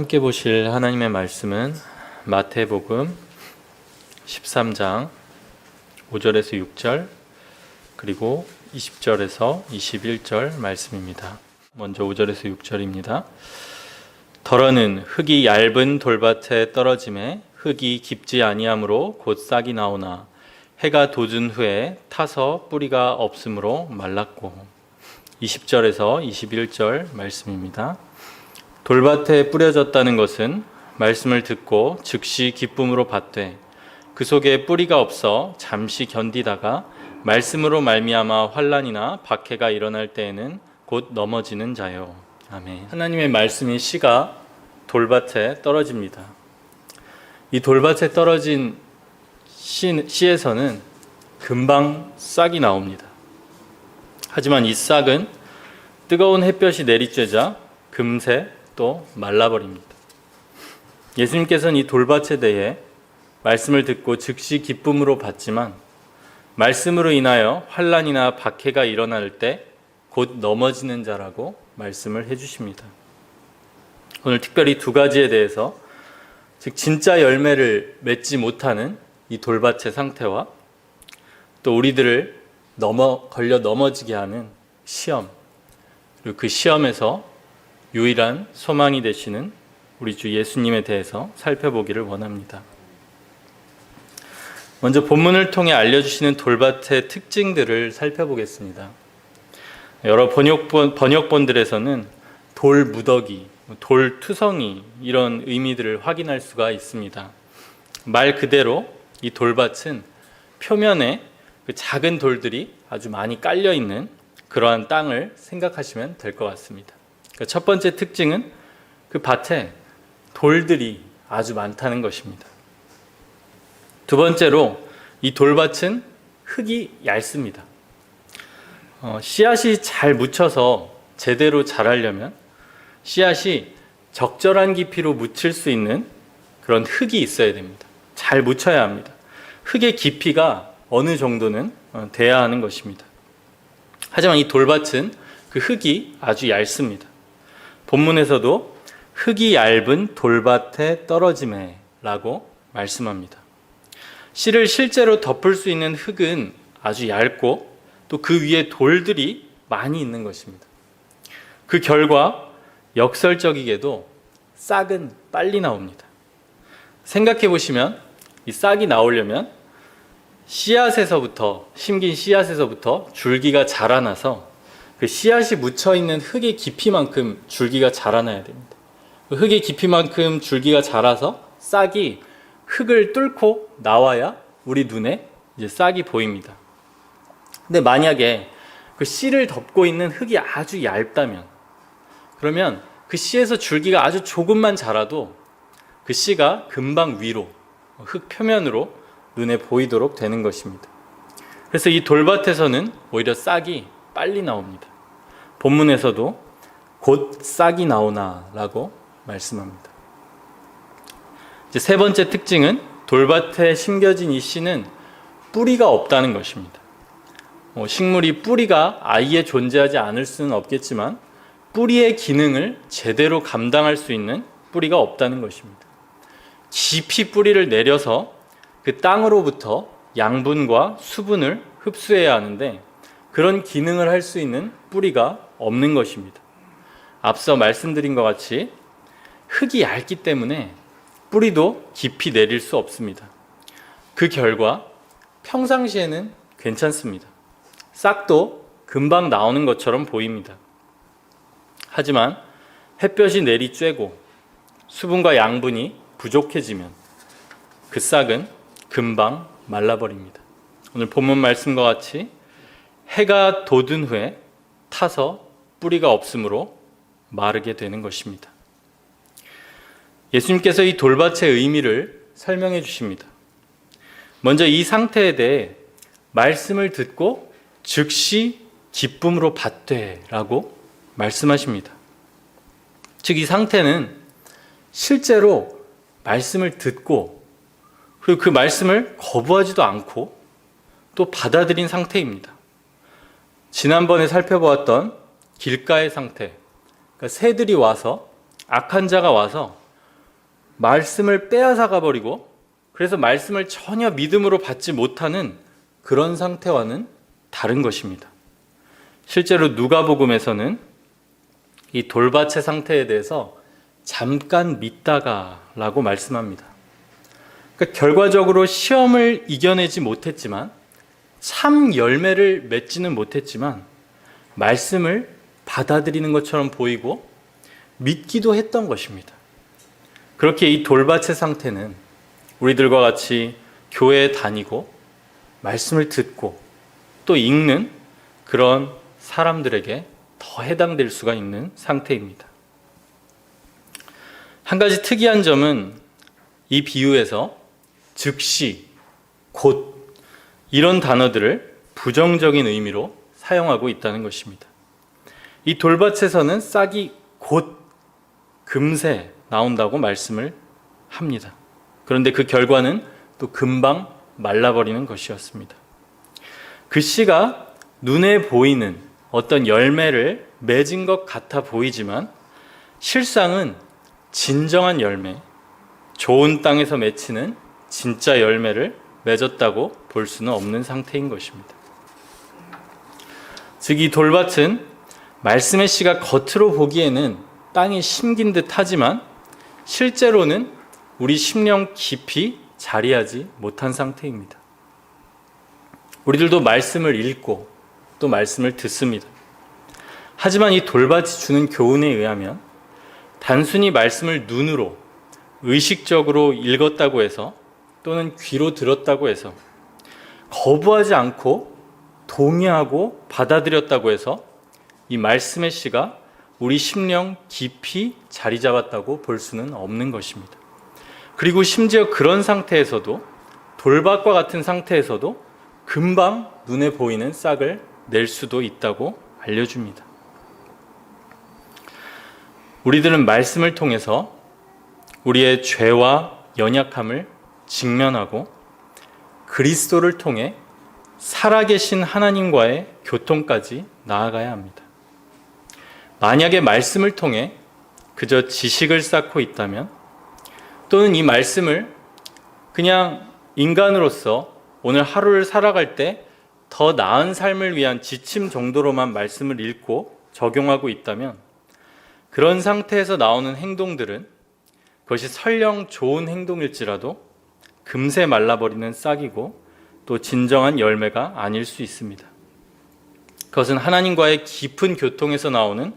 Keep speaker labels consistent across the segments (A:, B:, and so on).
A: 함께 보실 하나님의 말씀은 마태복음 13장 5절에서 6절 그리고 20절에서 21절 말씀입니다. 먼저 5절에서 6절입니다. 더러는 흙이 얇은 돌밭에 떨어짐에 흙이 깊지 아니하므로 곧 싹이 나오나 해가 돋은 후에 타서 뿌리가 없으므로 말랐고 20절에서 21절 말씀입니다. 돌밭에 뿌려졌다는 것은 말씀을 듣고 즉시 기쁨으로 받되 그 속에 뿌리가 없어 잠시 견디다가 말씀으로 말미암아 환난이나 박해가 일어날 때에는 곧 넘어지는 자요. 아멘. 하나님의 말씀인 씨가 돌밭에 떨어집니다. 이 돌밭에 떨어진 씨에서는 금방 싹이 나옵니다. 하지만 이 싹은 뜨거운 햇볕이 내리쬐자 금세 또 말라버립니다. 예수님께서는 이 돌밭에 대해 말씀을 듣고 즉시 기쁨으로 받지만 말씀으로 인하여 환난이나 박해가 일어날 때 곧 넘어지는 자라고 말씀을 해주십니다. 오늘 특별히 두 가지에 대해서, 즉 진짜 열매를 맺지 못하는 이 돌밭의 상태와 또 우리들을 걸려 넘어지게 하는 시험, 그리고 그 시험에서 유일한 소망이 되시는 우리 주 예수님에 대해서 살펴보기를 원합니다. 먼저 본문을 통해 알려주시는 돌밭의 특징들을 살펴보겠습니다. 여러 번역본들에서는 돌 무더기, 돌 투성이 이런 의미들을 확인할 수가 있습니다. 말 그대로 이 돌밭은 표면에 그 작은 돌들이 아주 많이 깔려 있는 그러한 땅을 생각하시면 될 것 같습니다. 첫 번째 특징은 그 밭에 돌들이 아주 많다는 것입니다. 두 번째로 이 돌밭은 흙이 얇습니다. 씨앗이 잘 묻혀서 제대로 자라려면 씨앗이 적절한 깊이로 묻힐 수 있는 그런 흙이 있어야 됩니다. 잘 묻혀야 합니다. 흙의 깊이가 어느 정도는 돼야 하는 것입니다. 하지만 이 돌밭은 그 흙이 아주 얇습니다. 본문에서도 흙이 얇은 돌밭에 떨어짐에 라고 말씀합니다. 씨를 실제로 덮을 수 있는 흙은 아주 얇고 또 그 위에 돌들이 많이 있는 것입니다. 그 결과 역설적이게도 싹은 빨리 나옵니다. 생각해 보시면 이 싹이 나오려면 심긴 씨앗에서부터 줄기가 자라나서 그 씨앗이 묻혀있는 흙의 깊이만큼 줄기가 자라나야 됩니다. 그 흙의 깊이만큼 줄기가 자라서 싹이 흙을 뚫고 나와야 우리 눈에 이제 싹이 보입니다. 근데 만약에 그 씨를 덮고 있는 흙이 아주 얇다면, 그러면 그 씨에서 줄기가 아주 조금만 자라도 그 씨가 금방 위로, 흙 표면으로 눈에 보이도록 되는 것입니다. 그래서 이 돌밭에서는 오히려 싹이 빨리 나옵니다. 본문에서도 곧 싹이 나오나 라고 말씀합니다. 이제 세 번째 특징은 돌밭에 심겨진 이 씨는 뿌리가 없다는 것입니다. 식물이 뿌리가 아예 존재하지 않을 수는 없겠지만 뿌리의 기능을 제대로 감당할 수 있는 뿌리가 없다는 것입니다. 깊이 뿌리를 내려서 그 땅으로부터 양분과 수분을 흡수해야 하는데 그런 기능을 할 수 있는 뿌리가 없는 것입니다. 앞서 말씀드린 것 같이 흙이 얇기 때문에 뿌리도 깊이 내릴 수 없습니다. 그 결과 평상시에는 괜찮습니다. 싹도 금방 나오는 것처럼 보입니다. 하지만 햇볕이 내리쬐고 수분과 양분이 부족해지면 그 싹은 금방 말라버립니다. 오늘 본문 말씀과 같이 해가 돋은 후에 타서 뿌리가 없으므로 마르게 되는 것입니다. 예수님께서 이 돌밭의 의미를 설명해 주십니다. 먼저 이 상태에 대해 말씀을 듣고 즉시 기쁨으로 받되 라고 말씀하십니다. 즉 이 상태는 실제로 말씀을 듣고 그리고 그 말씀을 거부하지도 않고 또 받아들인 상태입니다. 지난번에 살펴보았던 길가의 상태, 그러니까 새들이 와서, 악한 자가 와서 말씀을 빼앗아가 버리고 그래서 말씀을 전혀 믿음으로 받지 못하는 그런 상태와는 다른 것입니다. 실제로 누가복음에서는 이 돌밭의 상태에 대해서 잠깐 믿다가 라고 말씀합니다. 그러니까 결과적으로 시험을 이겨내지 못했지만 참 열매를 맺지는 못했지만 말씀을 받아들이는 것처럼 보이고 믿기도 했던 것입니다. 그렇게 이 돌밭의 상태는 우리들과 같이 교회에 다니고 말씀을 듣고 또 읽는 그런 사람들에게 더 해당될 수가 있는 상태입니다. 한 가지 특이한 점은 이 비유에서 즉시, 곧 이런 단어들을 부정적인 의미로 사용하고 있다는 것입니다. 이 돌밭에서는 싹이 곧 금세 나온다고 말씀을 합니다. 그런데 그 결과는 또 금방 말라버리는 것이었습니다. 그 씨가 눈에 보이는 어떤 열매를 맺은 것 같아 보이지만 실상은 진정한 열매, 좋은 땅에서 맺히는 진짜 열매를 맺었다고 볼 수는 없는 상태인 것입니다. 즉 이 돌밭은 말씀의 씨가 겉으로 보기에는 땅에 심긴 듯 하지만 실제로는 우리 심령 깊이 자리하지 못한 상태입니다. 우리들도 말씀을 읽고 또 말씀을 듣습니다. 하지만 이 돌밭이 주는 교훈에 의하면 단순히 말씀을 눈으로 의식적으로 읽었다고 해서 또는 귀로 들었다고 해서 거부하지 않고 동의하고 받아들였다고 해서 이 말씀의 씨가 우리 심령 깊이 자리 잡았다고 볼 수는 없는 것입니다. 그리고 심지어 그런 상태에서도 돌밭과 같은 상태에서도 금방 눈에 보이는 싹을 낼 수도 있다고 알려줍니다. 우리들은 말씀을 통해서 우리의 죄와 연약함을 직면하고 그리스도를 통해 살아계신 하나님과의 교통까지 나아가야 합니다. 만약에 말씀을 통해 그저 지식을 쌓고 있다면 또는 이 말씀을 그냥 인간으로서 오늘 하루를 살아갈 때 더 나은 삶을 위한 지침 정도로만 말씀을 읽고 적용하고 있다면 그런 상태에서 나오는 행동들은 그것이 설령 좋은 행동일지라도 금세 말라버리는 싹이고 또 진정한 열매가 아닐 수 있습니다. 그것은 하나님과의 깊은 교통에서 나오는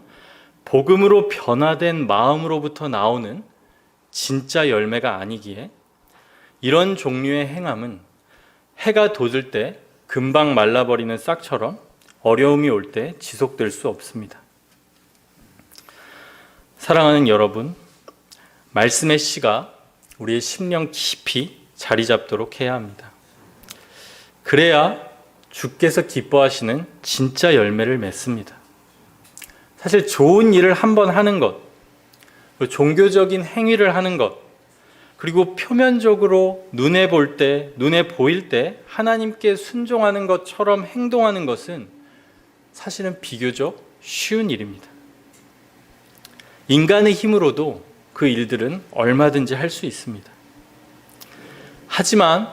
A: 복음으로 변화된 마음으로부터 나오는 진짜 열매가 아니기에 이런 종류의 행함은 해가 돋을 때 금방 말라버리는 싹처럼 어려움이 올 때 지속될 수 없습니다. 사랑하는 여러분, 말씀의 씨가 우리의 심령 깊이 자리 잡도록 해야 합니다. 그래야 주께서 기뻐하시는 진짜 열매를 맺습니다. 사실 좋은 일을 한번 하는 것, 종교적인 행위를 하는 것, 그리고 표면적으로 눈에 보일 때 하나님께 순종하는 것처럼 행동하는 것은 사실은 비교적 쉬운 일입니다. 인간의 힘으로도 그 일들은 얼마든지 할 수 있습니다. 하지만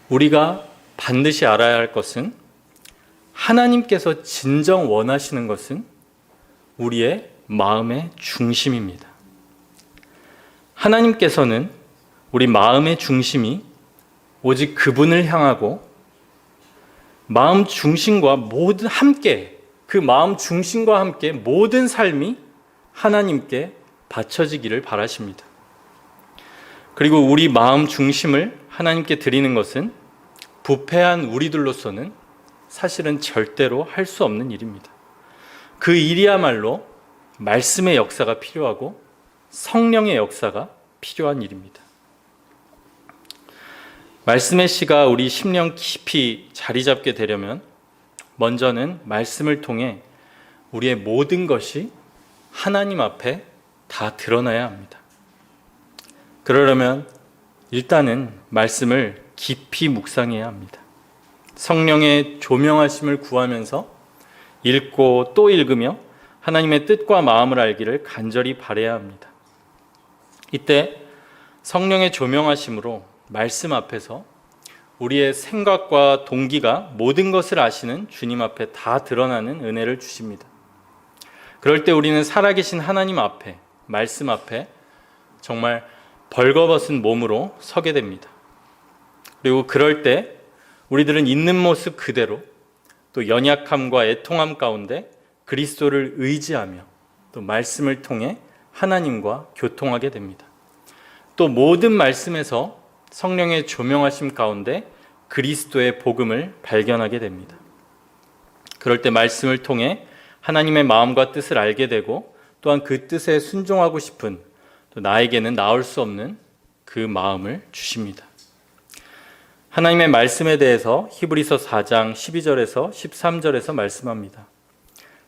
A: 우리가 반드시 알아야 할 것은 하나님께서 진정 원하시는 것은 우리의 마음의 중심입니다. 하나님께서는 우리 마음의 중심이 오직 그분을 향하고 마음 중심과 함께 그 마음 중심과 함께 모든 삶이 하나님께 바쳐지기를 바라십니다. 그리고 우리 마음 중심을 하나님께 드리는 것은 부패한 우리들로서는 사실은 절대로 할 수 없는 일입니다. 그 일이야말로 말씀의 역사가 필요하고 성령의 역사가 필요한 일입니다. 말씀의 씨가 우리 심령 깊이 자리 잡게 되려면 먼저는 말씀을 통해 우리의 모든 것이 하나님 앞에 다 드러나야 합니다. 그러려면 일단은 말씀을 깊이 묵상해야 합니다. 성령의 조명하심을 구하면서 읽고 또 읽으며 하나님의 뜻과 마음을 알기를 간절히 바라야 합니다. 이때 성령의 조명하심으로 말씀 앞에서 우리의 생각과 동기가 모든 것을 아시는 주님 앞에 다 드러나는 은혜를 주십니다. 그럴 때 우리는 살아계신 하나님 앞에, 말씀 앞에 정말 벌거벗은 몸으로 서게 됩니다. 그리고 그럴 때 우리들은 있는 모습 그대로 또 연약함과 애통함 가운데 그리스도를 의지하며 또 말씀을 통해 하나님과 교통하게 됩니다. 또 모든 말씀에서 성령의 조명하심 가운데 그리스도의 복음을 발견하게 됩니다. 그럴 때 말씀을 통해 하나님의 마음과 뜻을 알게 되고 또한 그 뜻에 순종하고 싶은 또 나에게는 나올 수 없는 그 마음을 주십니다. 하나님의 말씀에 대해서 히브리서 4장 12절에서 13절에서 말씀합니다.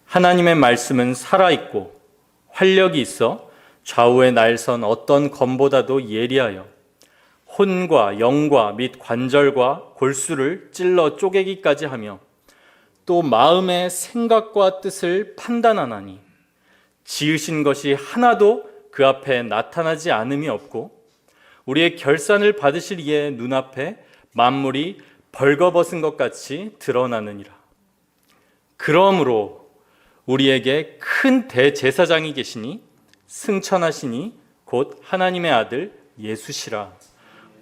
A: 하나님의 말씀은 살아있고 활력이 있어 좌우의 날선 어떤 검보다도 예리하여 혼과 영과 및 관절과 골수를 찔러 쪼개기까지 하며 또 마음의 생각과 뜻을 판단하나니 지으신 것이 하나도 그 앞에 나타나지 않음이 없고 우리의 결산을 받으실 이의 눈앞에 만물이 벌거벗은 것 같이 드러나느니라. 그러므로 우리에게 큰 대제사장이 계시니 승천하시니 곧 하나님의 아들 예수시라.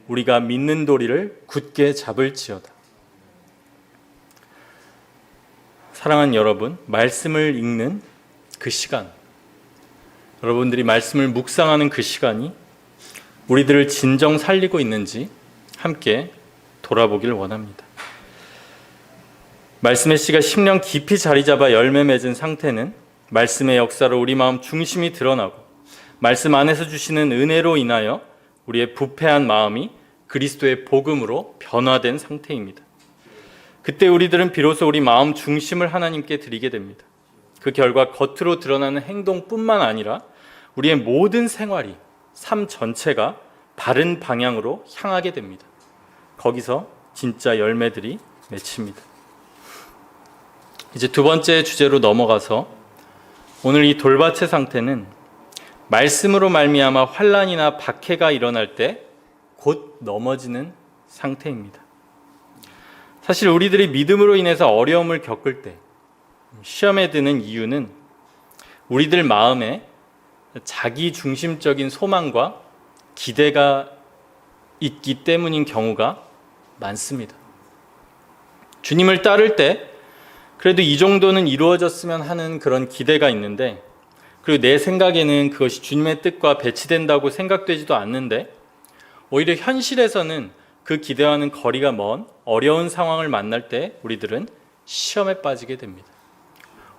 A: 우리가 믿는 도리를 굳게 잡을지어다. 사랑하는 여러분, 말씀을 읽는 그 시간, 여러분들이 말씀을 묵상하는 그 시간이 우리들을 진정 살리고 있는지 함께 돌아보길 원합니다. 말씀의 씨가 10년 깊이 자리 잡아 열매 맺은 상태는 말씀의 역사로 우리 마음 중심이 드러나고 말씀 안에서 주시는 은혜로 인하여 우리의 부패한 마음이 그리스도의 복음으로 변화된 상태입니다. 그때 우리들은 비로소 우리 마음 중심을 하나님께 드리게 됩니다. 그 결과 겉으로 드러나는 행동뿐만 아니라 우리의 모든 생활이, 삶 전체가 바른 방향으로 향하게 됩니다. 거기서 진짜 열매들이 맺힙니다. 이제 두 번째 주제로 넘어가서 오늘 이 돌밭의 상태는 말씀으로 말미암아 환난이나 박해가 일어날 때 곧 넘어지는 상태입니다. 사실 우리들이 믿음으로 인해서 어려움을 겪을 때 시험에 드는 이유는 우리들 마음에 자기 중심적인 소망과 기대가 있기 때문인 경우가 많습니다. 주님을 따를 때 그래도 이 정도는 이루어졌으면 하는 그런 기대가 있는데, 그리고 내 생각에는 그것이 주님의 뜻과 배치된다고 생각되지도 않는데 오히려 현실에서는 그 기대와는 거리가 먼 어려운 상황을 만날 때 우리들은 시험에 빠지게 됩니다.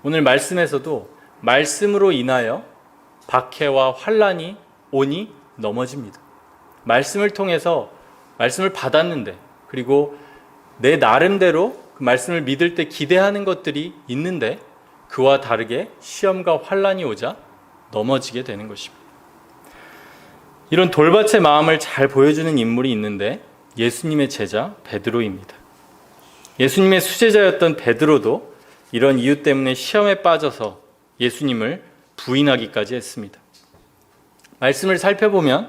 A: 오늘 말씀에서도 말씀으로 인하여 박해와 환난이 오니 넘어집니다. 말씀을 통해서 말씀을 받았는데, 그리고 내 나름대로 그 말씀을 믿을 때 기대하는 것들이 있는데 그와 다르게 시험과 환난이 오자 넘어지게 되는 것입니다. 이런 돌밭의 마음을 잘 보여주는 인물이 있는데 예수님의 제자 베드로입니다. 예수님의 수제자였던 베드로도 이런 이유 때문에 시험에 빠져서 예수님을 부인하기까지 했습니다. 말씀을 살펴보면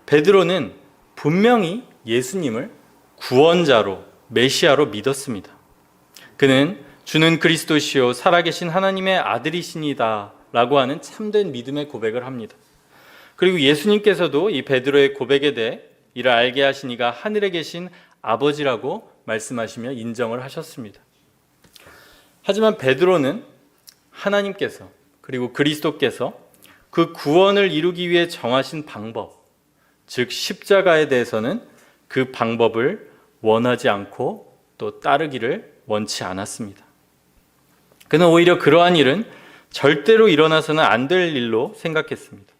A: 베드로는 분명히 예수님을 구원자로, 메시아로 믿었습니다. 그는 주는 그리스도시요 살아계신 하나님의 아들이시니다 라고 하는 참된 믿음의 고백을 합니다. 그리고 예수님께서도 이 베드로의 고백에 대해 이를 알게 하신 이가 하늘에 계신 아버지라고 말씀하시며 인정을 하셨습니다. 하지만 베드로는 하나님께서 그리고 그리스도께서 그 구원을 이루기 위해 정하신 방법, 즉 십자가에 대해서는 그 방법을 원하지 않고 또 따르기를 원치 않았습니다. 그는 오히려 그러한 일은 절대로 일어나서는 안 될 일로 생각했습니다.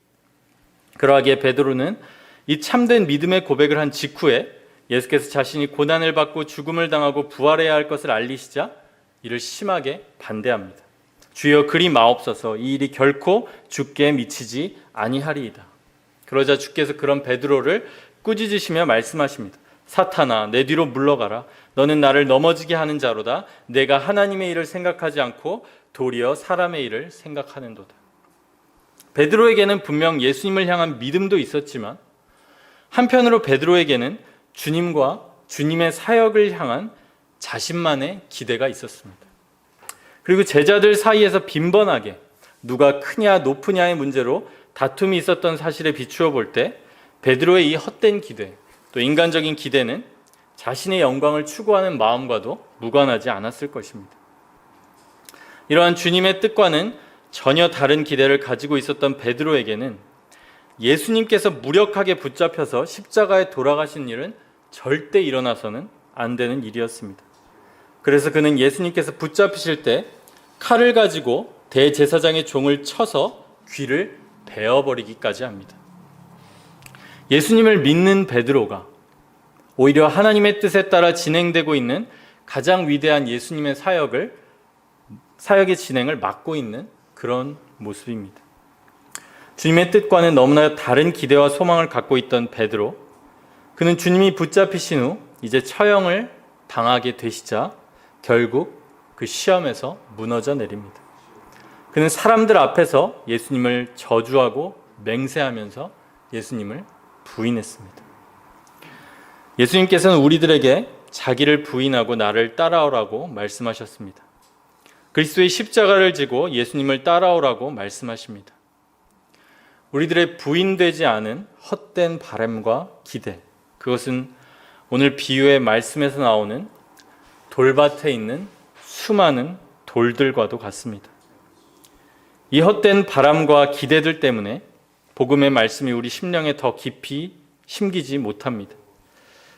A: 그러하기에 베드로는 이 참된 믿음의 고백을 한 직후에 예수께서 자신이 고난을 받고 죽음을 당하고 부활해야 할 것을 알리시자 이를 심하게 반대합니다. 주여 그리 마옵소서, 이 일이 결코 주께 미치지 아니하리이다. 그러자 주께서 그런 베드로를 꾸짖으시며 말씀하십니다. 사탄아, 내 뒤로 물러가라. 너는 나를 넘어지게 하는 자로다. 내가 하나님의 일을 생각하지 않고 도리어 사람의 일을 생각하는도다. 베드로에게는 분명 예수님을 향한 믿음도 있었지만 한편으로 베드로에게는 주님과 주님의 사역을 향한 자신만의 기대가 있었습니다. 그리고 제자들 사이에서 빈번하게 누가 크냐 높으냐의 문제로 다툼이 있었던 사실에 비추어 볼 때 베드로의 이 헛된 기대, 또 인간적인 기대는 자신의 영광을 추구하는 마음과도 무관하지 않았을 것입니다. 이러한 주님의 뜻과는 전혀 다른 기대를 가지고 있었던 베드로에게는 예수님께서 무력하게 붙잡혀서 십자가에 돌아가신 일은 절대 일어나서는 안 되는 일이었습니다. 그래서 그는 예수님께서 붙잡히실 때 칼을 가지고 대제사장의 종을 쳐서 귀를 베어버리기까지 합니다. 예수님을 믿는 베드로가 오히려 하나님의 뜻에 따라 진행되고 있는 가장 위대한 예수님의 사역의 진행을 막고 있는 그런 모습입니다. 주님의 뜻과는 너무나 다른 기대와 소망을 갖고 있던 베드로, 그는 주님이 붙잡히신 후 이제 처형을 당하게 되시자 결국 그 시험에서 무너져 내립니다. 그는 사람들 앞에서 예수님을 저주하고 맹세하면서 예수님을 부인했습니다. 예수님께서는 우리들에게 자기를 부인하고 나를 따라오라고 말씀하셨습니다. 그리스도의 십자가를 지고 예수님을 따라오라고 말씀하십니다. 우리들의 부인되지 않은 헛된 바람과 기대, 그것은 오늘 비유의 말씀에서 나오는 돌밭에 있는 수많은 돌들과도 같습니다. 이 헛된 바람과 기대들 때문에 복음의 말씀이 우리 심령에 더 깊이 심기지 못합니다.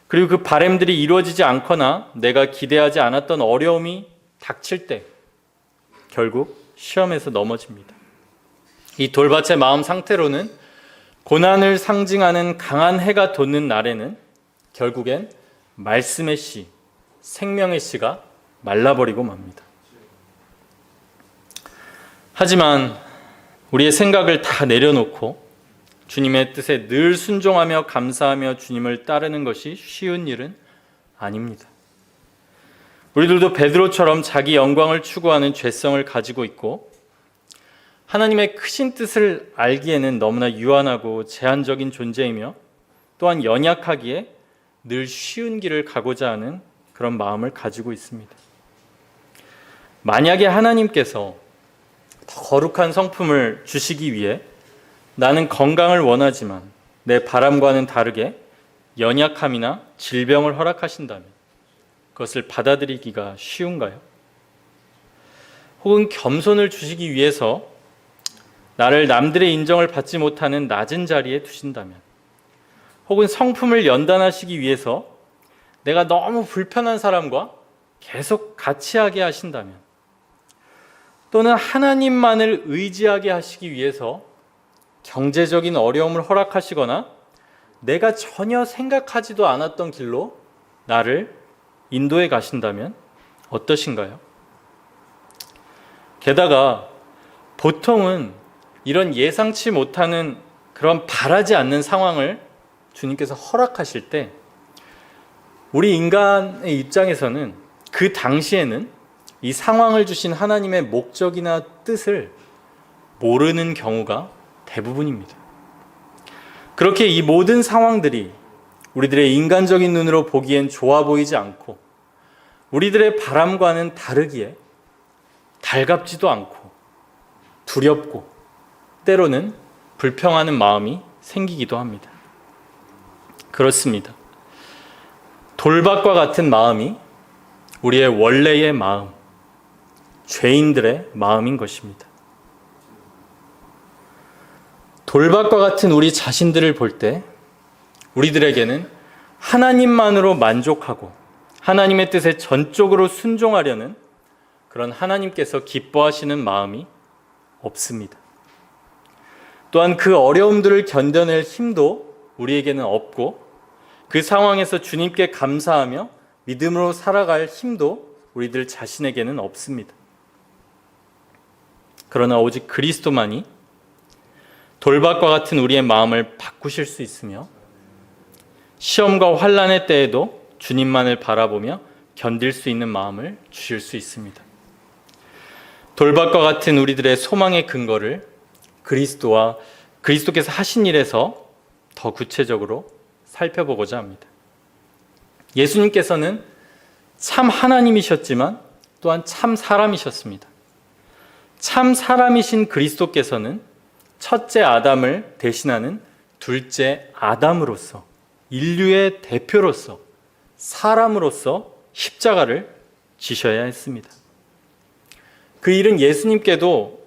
A: 그리고 그 바람들이 이루어지지 않거나 내가 기대하지 않았던 어려움이 닥칠 때 결국 시험에서 넘어집니다. 이 돌밭의 마음 상태로는 고난을 상징하는 강한 해가 돋는 날에는 결국엔 말씀의 씨, 생명의 씨가 말라버리고 맙니다. 하지만 우리의 생각을 다 내려놓고 주님의 뜻에 늘 순종하며 감사하며 주님을 따르는 것이 쉬운 일은 아닙니다. 우리들도 베드로처럼 자기 영광을 추구하는 죄성을 가지고 있고 하나님의 크신 뜻을 알기에는 너무나 유한하고 제한적인 존재이며 또한 연약하기에 늘 쉬운 길을 가고자 하는 그런 마음을 가지고 있습니다. 만약에 하나님께서 더 거룩한 성품을 주시기 위해 나는 건강을 원하지만 내 바람과는 다르게 연약함이나 질병을 허락하신다면 그것을 받아들이기가 쉬운가요? 혹은 겸손을 주시기 위해서 나를 남들의 인정을 받지 못하는 낮은 자리에 두신다면, 혹은 성품을 연단하시기 위해서 내가 너무 불편한 사람과 계속 같이 하게 하신다면, 또는 하나님만을 의지하게 하시기 위해서 경제적인 어려움을 허락하시거나 내가 전혀 생각하지도 않았던 길로 나를 인도해 가신다면 어떠신가요? 게다가 보통은 이런 예상치 못하는 그런 바라지 않는 상황을 주님께서 허락하실 때 우리 인간의 입장에서는 그 당시에는 이 상황을 주신 하나님의 목적이나 뜻을 모르는 경우가 대부분입니다. 그렇게 이 모든 상황들이 우리들의 인간적인 눈으로 보기엔 좋아 보이지 않고 우리들의 바람과는 다르기에 달갑지도 않고 두렵고 때로는 불평하는 마음이 생기기도 합니다. 그렇습니다. 돌밭과 같은 마음이 우리의 원래의 마음, 죄인들의 마음인 것입니다. 돌밭과 같은 우리 자신들을 볼 때 우리들에게는 하나님만으로 만족하고 하나님의 뜻에 전적으로 순종하려는 그런 하나님께서 기뻐하시는 마음이 없습니다. 또한 그 어려움들을 견뎌낼 힘도 우리에게는 없고 그 상황에서 주님께 감사하며 믿음으로 살아갈 힘도 우리들 자신에게는 없습니다. 그러나 오직 그리스도만이 돌밭과 같은 우리의 마음을 바꾸실 수 있으며 시험과 환난의 때에도 주님만을 바라보며 견딜 수 있는 마음을 주실 수 있습니다. 돌밭과 같은 우리들의 소망의 근거를 그리스도께서 하신 일에서 더 구체적으로 살펴보고자 합니다. 예수님께서는 참 하나님이셨지만 또한 참 사람이셨습니다. 참 사람이신 그리스도께서는 첫째 아담을 대신하는 둘째 아담으로서, 인류의 대표로서, 사람으로서 십자가를 지셔야 했습니다. 그 일은 예수님께도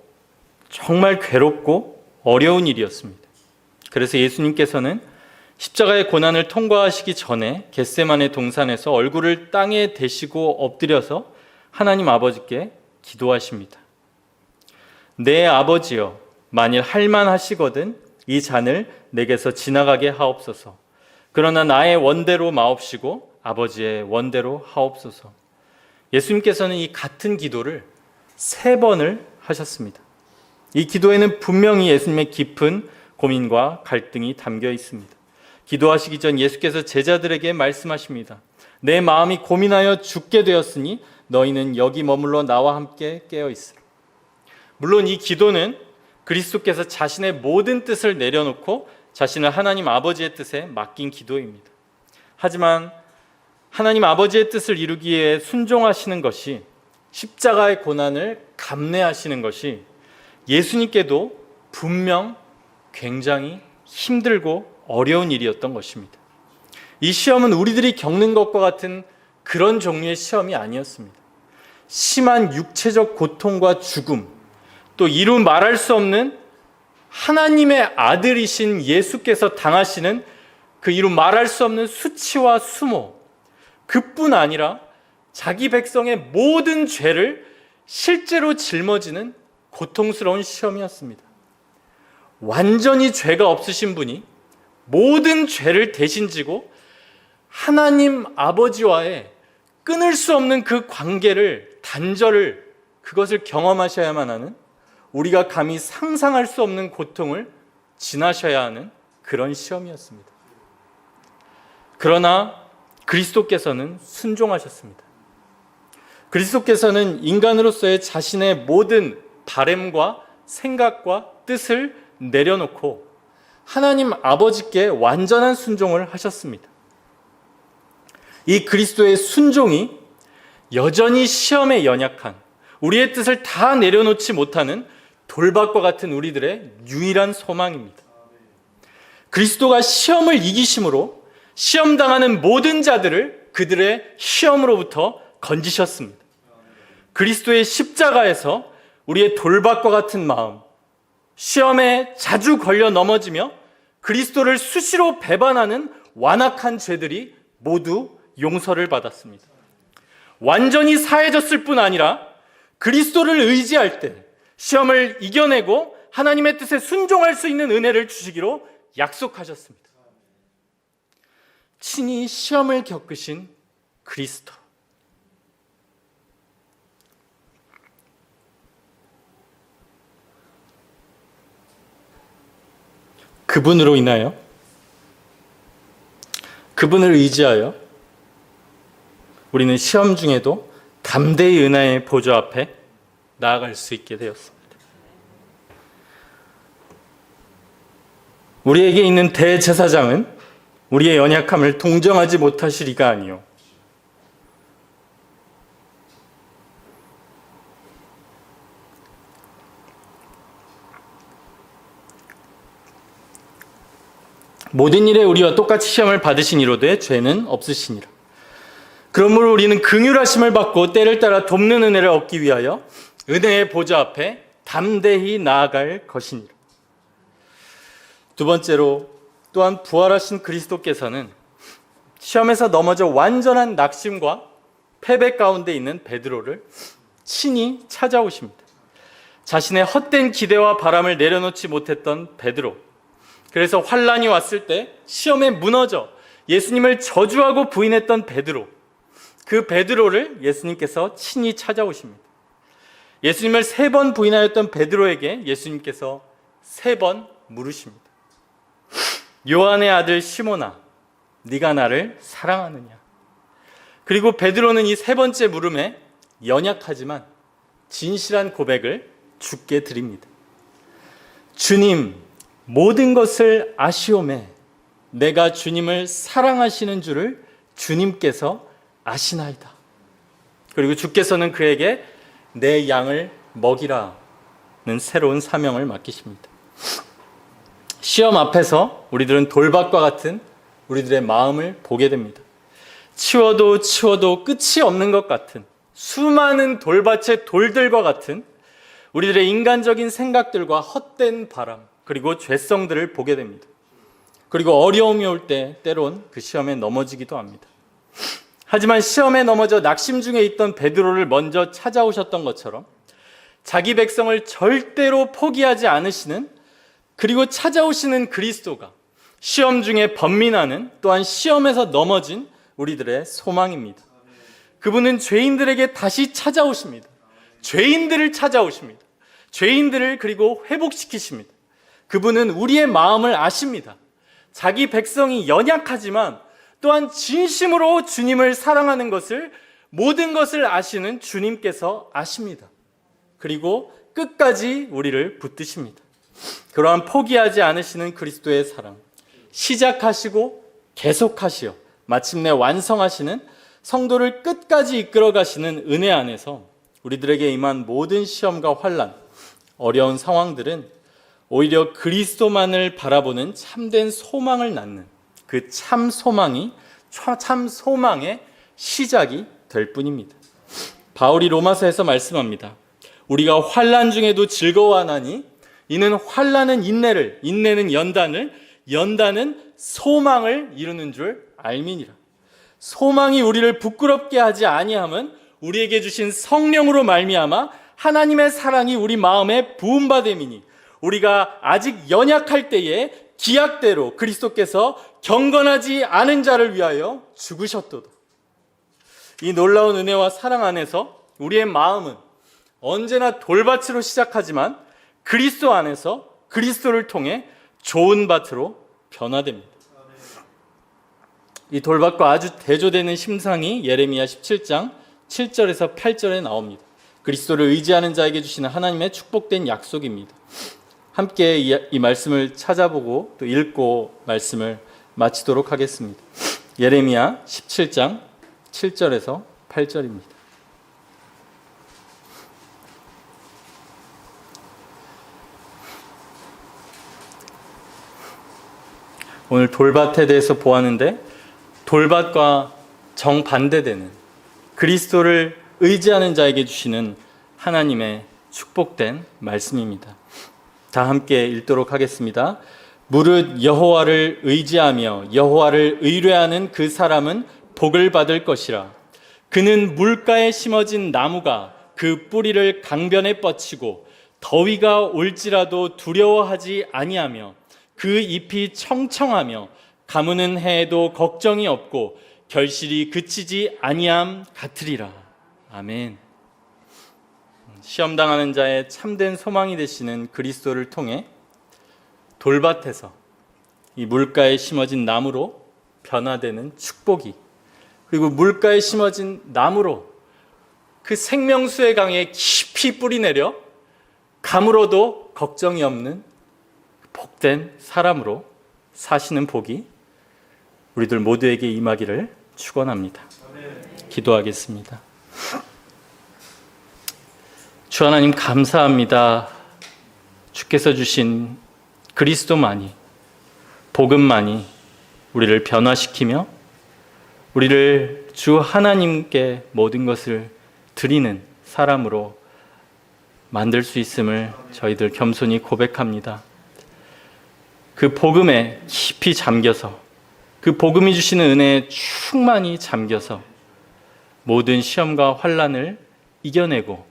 A: 정말 괴롭고 어려운 일이었습니다. 그래서 예수님께서는 십자가의 고난을 통과하시기 전에 겟세마네 동산에서 얼굴을 땅에 대시고 엎드려서 하나님 아버지께 기도하십니다. 내 아버지여, 만일 할만하시거든 이 잔을 내게서 지나가게 하옵소서. 그러나 나의 원대로 마옵시고 아버지의 원대로 하옵소서. 예수님께서는 이 같은 기도를 3번을 하셨습니다. 이 기도에는 분명히 예수님의 깊은 고민과 갈등이 담겨 있습니다. 기도하시기 전 예수께서 제자들에게 말씀하십니다. 내 마음이 고민하여 죽게 되었으니 너희는 여기 머물러 나와 함께 깨어 있으라. 물론 이 기도는 그리스도께서 자신의 모든 뜻을 내려놓고 자신을 하나님 아버지의 뜻에 맡긴 기도입니다. 하지만 하나님 아버지의 뜻을 이루기 위해 순종하시는 것이, 십자가의 고난을 감내하시는 것이 예수님께도 분명 굉장히 힘들고 어려운 일이었던 것입니다. 이 시험은 우리들이 겪는 것과 같은 그런 종류의 시험이 아니었습니다. 심한 육체적 고통과 죽음, 또 이루 말할 수 없는 하나님의 아들이신 예수께서 당하시는 그 이루 말할 수 없는 수치와 수모, 그뿐 아니라 자기 백성의 모든 죄를 실제로 짊어지는 고통스러운 시험이었습니다. 완전히 죄가 없으신 분이 모든 죄를 대신 지고 하나님 아버지와의 끊을 수 없는 그 관계를, 단절을, 그것을 경험하셔야만 하는, 우리가 감히 상상할 수 없는 고통을 지나셔야 하는 그런 시험이었습니다. 그러나 그리스도께서는 순종하셨습니다. 그리스도께서는 인간으로서의 자신의 모든 바램과 생각과 뜻을 내려놓고 하나님 아버지께 완전한 순종을 하셨습니다. 이 그리스도의 순종이 여전히 시험에 연약한, 우리의 뜻을 다 내려놓지 못하는 돌밭과 같은 우리들의 유일한 소망입니다. 그리스도가 시험을 이기심으로 시험당하는 모든 자들을 그들의 시험으로부터 건지셨습니다. 그리스도의 십자가에서 우리의 돌밭과 같은 마음, 시험에 자주 걸려 넘어지며 그리스도를 수시로 배반하는 완악한 죄들이 모두 용서를 받았습니다. 완전히 사해졌을 뿐 아니라 그리스도를 의지할 때 시험을 이겨내고 하나님의 뜻에 순종할 수 있는 은혜를 주시기로 약속하셨습니다. 친히 시험을 겪으신 그리스도, 그분으로 인하여, 그분을 의지하여 우리는 시험 중에도 담대히 은혜의 보좌 앞에 나아갈 수 있게 되었습니다. 우리에게 있는 대제사장은 우리의 연약함을 동정하지 못하시리가 아니요, 모든 일에 우리와 똑같이 시험을 받으신 이로되 죄는 없으시니라. 그러므로 우리는 긍휼하심을 받고 때를 따라 돕는 은혜를 얻기 위하여 은혜의 보좌 앞에 담대히 나아갈 것이니라. 두 번째로, 또한 부활하신 그리스도께서는 시험에서 넘어져 완전한 낙심과 패배 가운데 있는 베드로를 친히 찾아오십니다. 자신의 헛된 기대와 바람을 내려놓지 못했던 베드로, 그래서 환란이 왔을 때 시험에 무너져 예수님을 저주하고 부인했던 베드로, 그 베드로를 예수님께서 친히 찾아오십니다. 예수님을 3번 부인하였던 베드로에게 예수님께서 3번 물으십니다. 요한의 아들 시몬아, 네가 나를 사랑하느냐? 그리고 베드로는 이 3번째 물음에 연약하지만 진실한 고백을 주께 드립니다. 주님, 모든 것을 아시오매 내가 주님을 사랑하시는 줄을 주님께서 아시나이다. 그리고 주께서는 그에게 내 양을 먹이라는 새로운 사명을 맡기십니다. 시험 앞에서 우리들은 돌밭과 같은 우리들의 마음을 보게 됩니다. 치워도 끝이 없는 것 같은 수많은 돌밭의 돌들과 같은 우리들의 인간적인 생각들과 헛된 바람, 그리고 죄성들을 보게 됩니다. 그리고 어려움이 올 때 때론 그 시험에 넘어지기도 합니다. 하지만 시험에 넘어져 낙심 중에 있던 베드로를 먼저 찾아오셨던 것처럼 자기 백성을 절대로 포기하지 않으시는, 그리고 찾아오시는 그리스도가 시험 중에 번민하는, 또한 시험에서 넘어진 우리들의 소망입니다. 그분은 죄인들에게 다시 찾아오십니다. 죄인들을 찾아오십니다. 죄인들을 그리고 회복시키십니다. 그분은 우리의 마음을 아십니다. 자기 백성이 연약하지만 또한 진심으로 주님을 사랑하는 것을, 모든 것을 아시는 주님께서 아십니다. 그리고 끝까지 우리를 붙드십니다. 그러한 포기하지 않으시는 그리스도의 사랑, 시작하시고 계속하시어 마침내 완성하시는, 성도를 끝까지 이끌어 가시는 은혜 안에서 우리들에게 임한 모든 시험과 환난, 어려운 상황들은 오히려 그리스도만을 바라보는 참된 소망을 낳는 그 참 소망의 시작이 될 뿐입니다. 바울이 로마서에서 말씀합니다. 우리가 환난 중에도 즐거워하나니 이는 환난은 인내를, 인내는 연단을, 연단은 소망을 이루는 줄 알미니라. 소망이 우리를 부끄럽게 하지 아니함은 우리에게 주신 성령으로 말미암아 하나님의 사랑이 우리 마음에 부음받음이니 우리가 아직 연약할 때에 기약대로 그리스도께서 경건하지 않은 자를 위하여 죽으셨도다. 이 놀라운 은혜와 사랑 안에서 우리의 마음은 언제나 돌밭으로 시작하지만 그리스도 안에서 그리스도를 통해 좋은 밭으로 변화됩니다. 이 돌밭과 아주 대조되는 심상이 예레미야 17장 7절에서 8절에 나옵니다. 그리스도를 의지하는 자에게 주시는 하나님의 축복된 약속입니다. 함께 이 말씀을 찾아보고 또 읽고 말씀을 마치도록 하겠습니다. 예레미야 17장 7절에서 8절입니다. 오늘 돌밭에 대해서 보았는데, 돌밭과 정반대되는 그리스도를 의지하는 자에게 주시는 하나님의 축복된 말씀입니다. 다 함께 읽도록 하겠습니다. 무릇 여호와를 의지하며 여호와를 의뢰하는 그 사람은 복을 받을 것이라. 그는 물가에 심어진 나무가 그 뿌리를 강변에 뻗치고 더위가 올지라도 두려워하지 아니하며 그 잎이 청청하며 가무는 해에도 걱정이 없고 결실이 그치지 아니함 같으리라. 아멘. 시험당하는 자의 참된 소망이 되시는 그리스도를 통해 돌밭에서 이 물가에 심어진 나무로 변화되는 축복이, 그리고 물가에 심어진 나무로 그 생명수의 강에 깊이 뿌리내려 가물어도 걱정이 없는 복된 사람으로 사시는 복이 우리들 모두에게 임하기를 축원합니다. 기도하겠습니다. 주 하나님 감사합니다. 주께서 주신 그리스도만이, 복음만이 우리를 변화시키며 우리를 주 하나님께 모든 것을 드리는 사람으로 만들 수 있음을 저희들 겸손히 고백합니다. 그 복음에 깊이 잠겨서, 그 복음이 주시는 은혜에 충만히 잠겨서 모든 시험과 환난을 이겨내고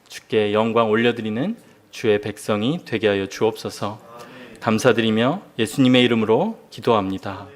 A: 주께 영광 올려드리는 주의 백성이 되게 하여 주옵소서. 감사드리며 예수님의 이름으로 기도합니다.